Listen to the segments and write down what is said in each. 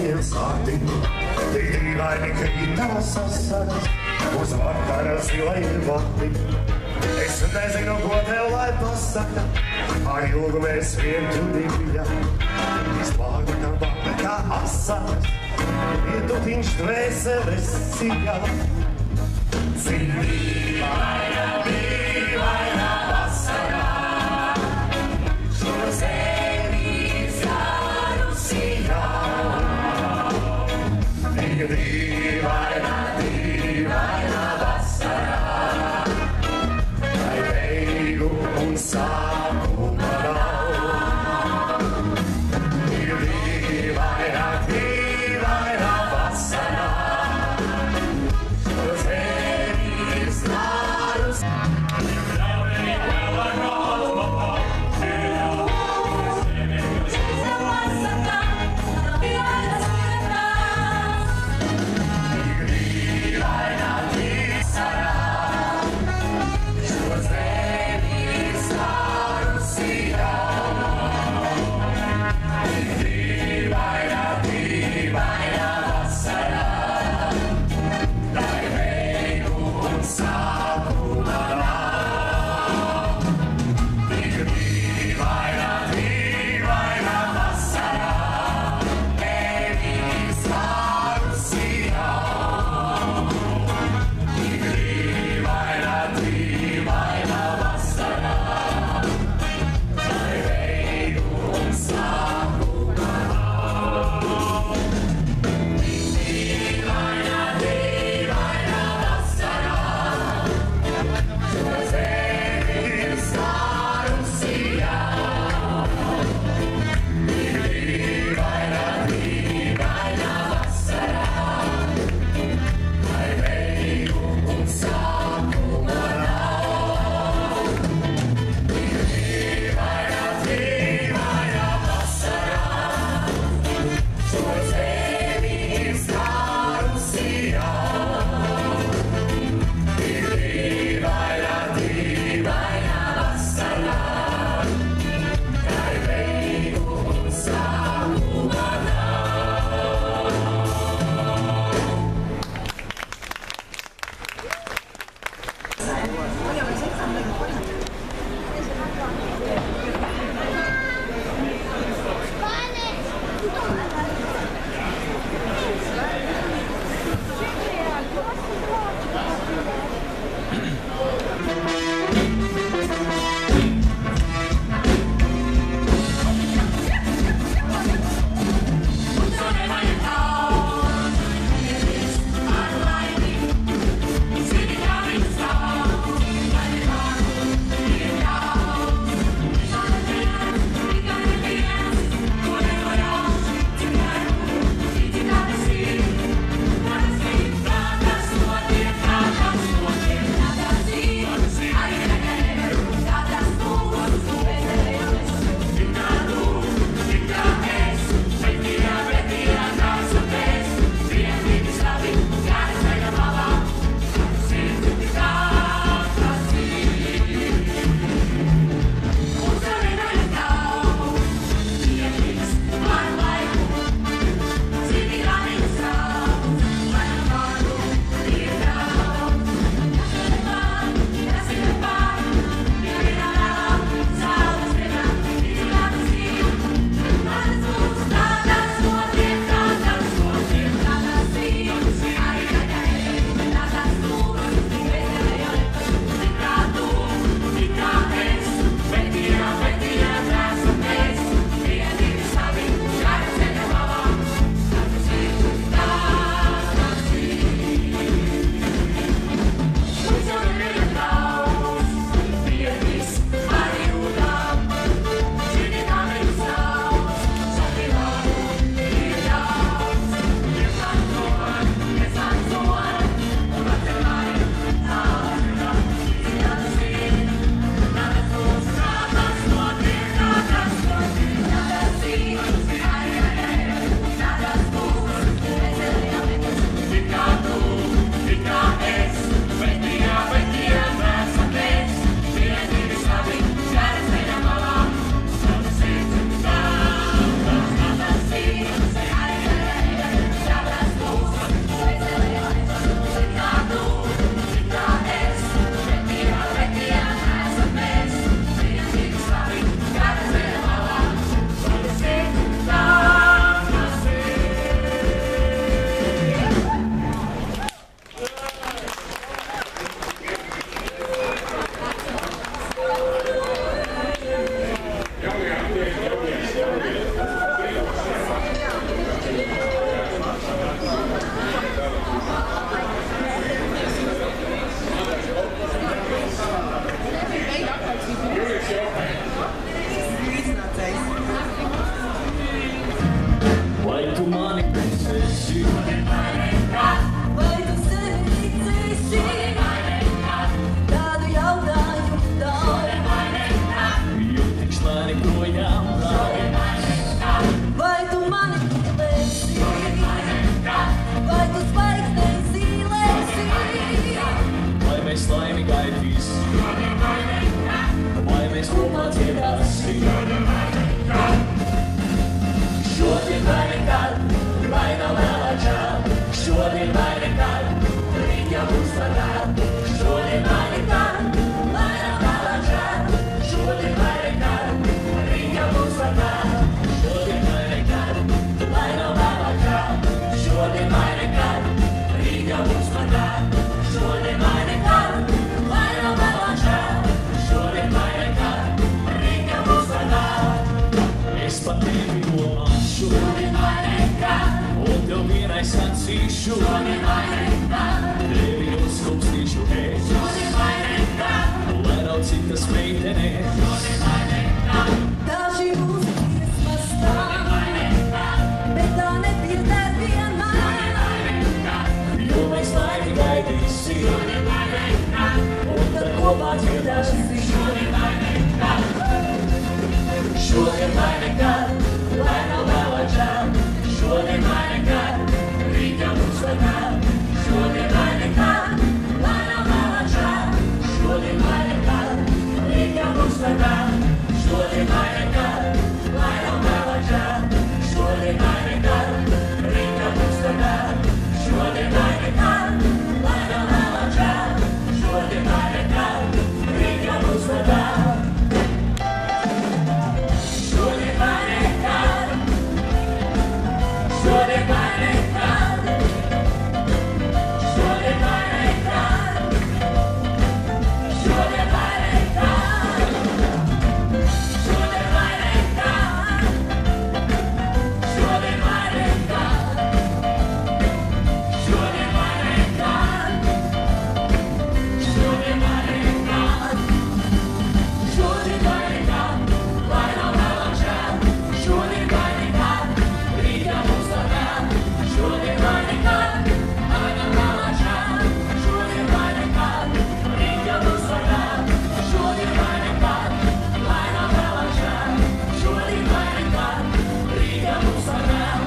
8 sātiem. Tik dīvaini krītās asaras, uz vakara zilai vati. Es nezinu, ko tev lai pasaka, ar ilgu mēs vien tu divi. Izplāga kā bata, kā asaras, ietutiņš dvēseles ciļā. Cik dīvaina vasarā, šo zemi zarusījā. Tik dīvaina vasarā, lai beigu un sākuma nav. Tik dīvaina vasarā, šo zemi zarusījā. mēs laimi gaidīs, vai mēs kopā dziedāsim. Šodien vai nekad, vai nav vēl atžēl, šodien vai nekad, viņa būs par vēl. Šodien vai nekad, vai nav vēl atžēl, šodien vai nekad, viņa būs par vēl. Šodien vai nekad, vai nav vēl atžēl, šodien vai nekad, viņa būs par vēl. Šodien vai nekad, vai nav vēl atžēl, šodien vai nekad, viņa būs par vēl. Es par tevi domāšu, šodien vai nekad, un tev vienai sacīšu, šodien vai nekad, tevi uzskumstīšu es, šodien vai nekad, lai nav citas meitenēs, šodien vai nekad. Tā šī mūsu dziesma stāv, bet tā nepieder vienmēr, šodien vai nekad, jo mēs laimi gaidīsim, šodien vai nekad, un tad kopā dziedāsim, šodien vai nekad. šodien vai nekad, lai nav vēl atžēl, šodien vai nekad, viņa būs par vēl. Šodien vai nekad, lai nav vēl atžēl, šodien vai nekad, viņa būs par vēl. Šodien vai nekad, lai nav vēl atžēl, šodien vai nekad, viņa būs par vēl. Šodien vai nekad, lai nav vēl atžēl, šodien vai nekad, viņa būs par vēl. Šodien vai nekad, šodien vai nekad, šodien vai nekad, šodien vai nekad, šodien vai nekad, šodien vai nekad, šodien vai nekad, šodien vai nekad, šodien vai nekad, lai nav vēl atžēl, šodien vai nekad, rītā būs par vēl. Šodien vai nekad, lai nav vēl atžēl, šodien vai nekad, rītā būs par vēl. Šodien vai nekad, lai nav vēl atžēl, šodien vai nekad, rītā būs par vēl.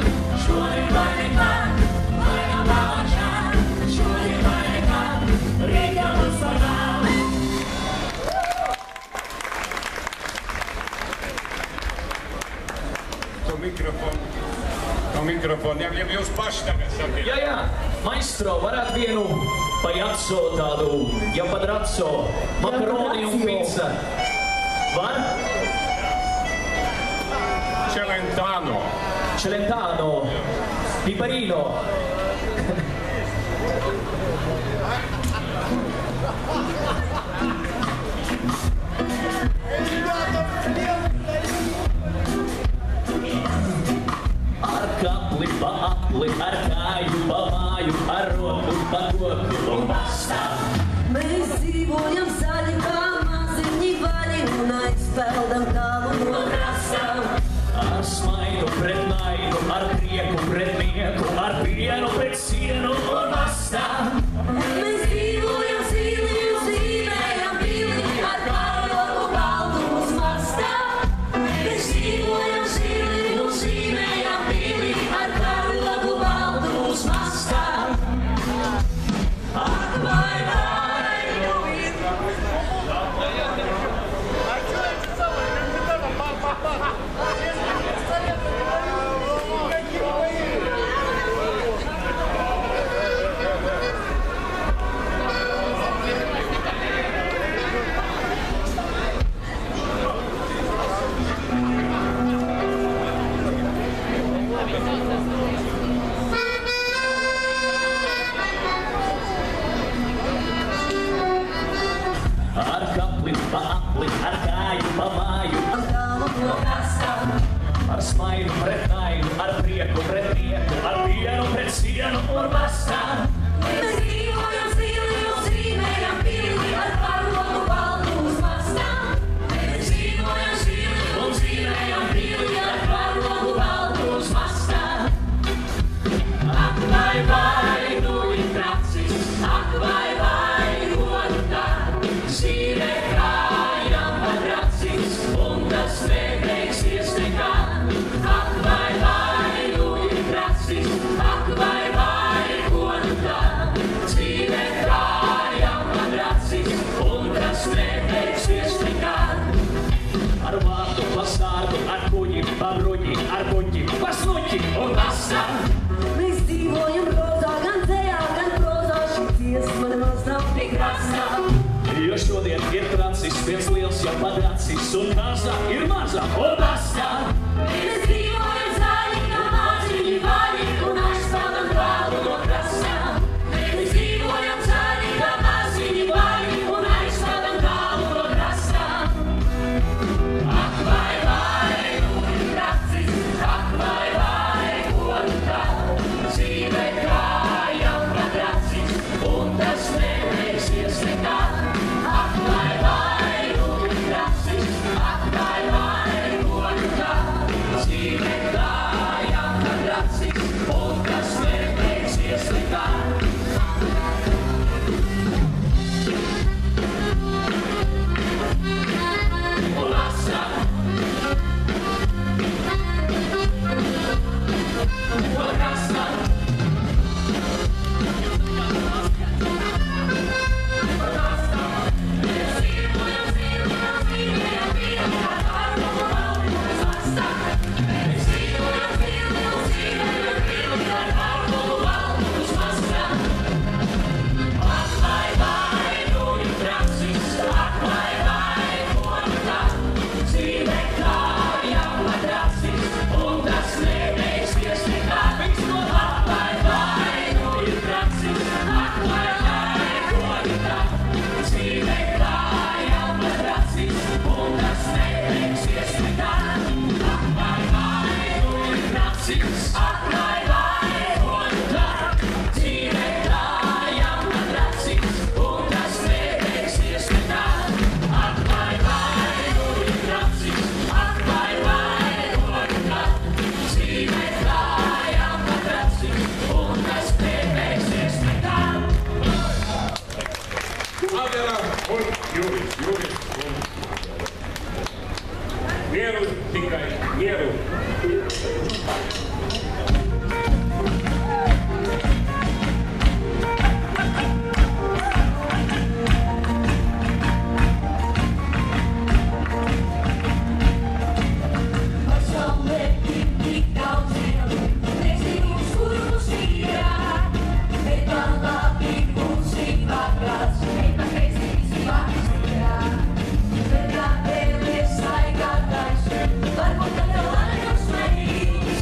Šodien vai nekad, lai nav vēl atžēl, šodien vai nekad, rītā būs par vēl. To mikrofon, ja jūs paši tagad sakiet. Jā, maestro, varētu vienu pajatso tādu, ja padraco, makaroni un pizza. Var? Celentano. Celentano, piperino. Ar kapli pa apli, ar kāju pa māju, ar roku pa koku un pastāv. Mēs dzīvojam zaļi kā maziņi vaļi un aizpeldam tālu no krastām. Ar smaidu pret naidu, ar prieku pret mieku, ar pienu pret sienu un mastām. Mēs dzīvojam zili un zīmējam pili ar kārogu baltu uz mastām. Mēs dzīvojam zili un zīmējam pili ar kārogu baltu uz mastām. Ak, vai, Ar kapli pa apli, ar kāju pa māju, tālu no krastām. ar smaidu pret naidu, ar prieku pret mieku, ar pienu pret sienu un mastām. Mēs dzīvojam zili un zīmējam pili ar kārogu baltu uz mastām. Mēs dzīvojam zili un zīmējam pili ar kārogu baltu uz mastām. Ak, vai, nu ir tracis, ak, vai, godu tā, zīmē kājām pa tracis, un tas nebeigsies nekad. Ak, vai, nu ir tracis, ak, vai, godu tā. krasta. Jo šodien ir tracis, viens liels jau padracis, un kāza ir maza, un basta. Mēs dzīvojam zaļi, kā maziņi vaļi, un aizstāvam tālu no krasta. Mēs dzīvojam zaļi, kā maziņi vaļi, un aizstāvam tālu no krasta. Ak, vai, nu ir tracis, ak, vai, ko nu tā, dzīve kā jau padracis, un tas nebeigsies nekad. Ak, vai, nu ir tracis, ak, vai, ko nu tā, dzīve kā jau padracis, un tas nebeigsies nekad. Un asā, un krasta. Adela un Juris. Mieru, tikai mieru. Pasaulē ir tik daudz vielu, nezinu, kur mums ir, bet man labi mums ir pagāds, bet man reizes ir vārds. Bet kā vēl ir staigātājs, varbūt tad vēl vairāk smeļīs.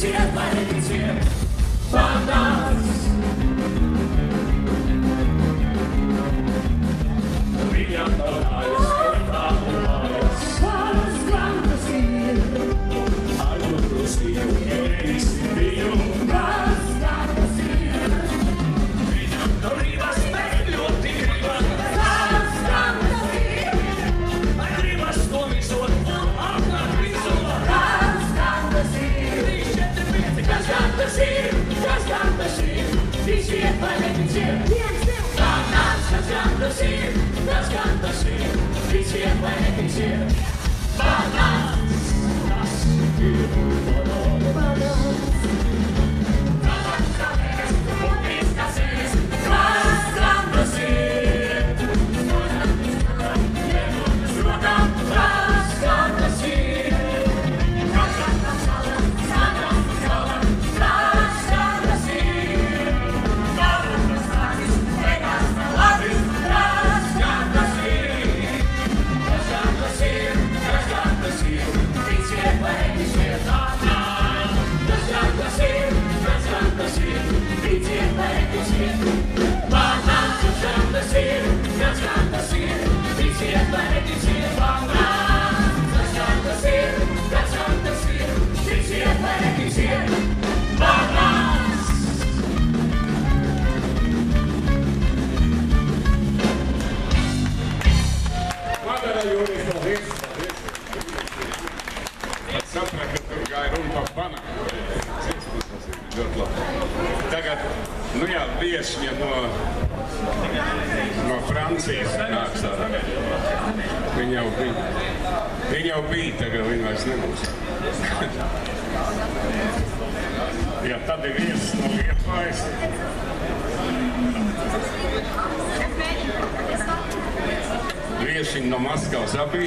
ticiet vai neticiet, pārnāc. Viņam nav kājas, kontā un mājas. Kādas grandas ir, ar ko krustīju ierīsi viņu. Kādas grandas ir, viņam nav rības, bet ļoti gribas. Kādas grandas ir, ar gribas to visot un apkārt visot. Kādas grandas ir, 3, 4, 5, kas grandas ir, kas grandas ir. Ticiet vai neticiet, pārnāc, kas grandas ir. Tas gan tas ir, ticiet vai neticiet, pārnāc, tas ir pārnāc. Tāpēc kāpēc, un viss kas ir, kas gan tas ir. Iedodas rokām, kas gan tas ir. Kas gan tas salam, sanāk uz galam, kas gan tas ir. Galam tas nācis, beigās nav labi, ticiet vai neticiet, pārnāc. Tas gan tas ir, ticiet vai neticiet, pārnāc. Tas gan tas ir, ticiet vai neticiet, pārnāc. Tas gan tas ir, ticiet vai neticiet, pārnāc. Madara Juris, paldies! Sapratu, ka tur gāja runa par panāku. Tas ir ļoti labi. Tagad, nu jā, viesņa no Francijas nāks ārā. Viņa jau bija, tagad viņa vairs nebūs. Jā, tad ir viesis no Liepājas. Viesiņi no Maskavas abi.